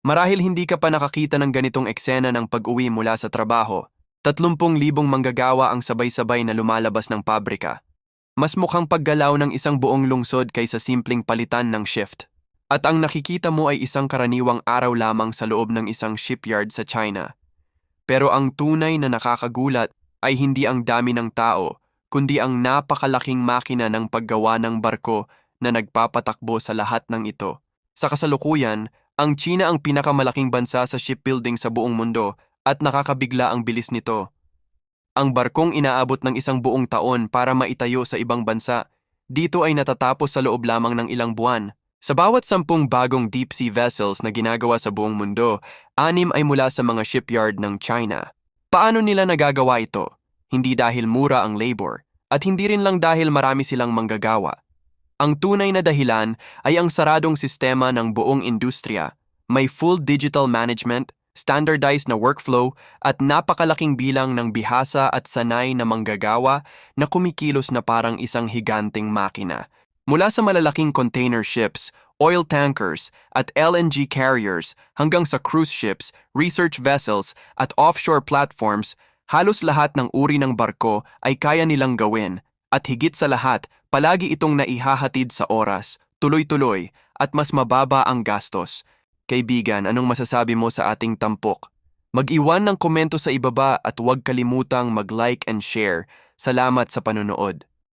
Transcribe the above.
Marahil hindi ka pa nakakita ng ganitong eksena ng pag-uwi mula sa trabaho. 30,000 manggagawa ang sabay-sabay na lumalabas ng pabrika. Mas mukhang paggalaw ng isang buong lungsod kaysa simpleng palitan ng shift. At ang nakikita mo ay isang karaniwang araw lamang sa loob ng isang shipyard sa China. Pero ang tunay na nakakagulat ay hindi ang dami ng tao, kundi ang napakalaking makina ng paggawa ng barko na nagpapatakbo sa lahat ng ito. Sa kasalukuyan, ang China ang pinakamalaking bansa sa shipbuilding sa buong mundo at nakakabigla ang bilis nito. Ang barkong inaabot ng isang buong taon para maitayo sa ibang bansa, dito ay natatapos sa loob lamang ng ilang buwan. Sa bawat 10 bagong deep-sea vessels na ginagawa sa buong mundo, 6 ay mula sa mga shipyard ng China. Paano nila nagagawa ito? Hindi dahil mura ang labor, at hindi rin lang dahil marami silang manggagawa. Ang tunay na dahilan ay ang saradong sistema ng buong industriya. May full digital management, standardized na workflow, at napakalaking bilang ng bihasa at sanay na manggagawa na kumikilos na parang isang higanting makina. Mula sa malalaking container ships, oil tankers, at LNG carriers hanggang sa cruise ships, research vessels, at offshore platforms, halos lahat ng uri ng barko ay kaya nilang gawin. At higit sa lahat, palagi itong naihahatid sa oras, tuloy-tuloy, at mas mababa ang gastos. Kaibigan, anong masasabi mo sa ating tampok? Mag-iwan ng komento sa ibaba at huwag kalimutang mag-like and share. Salamat sa panonood.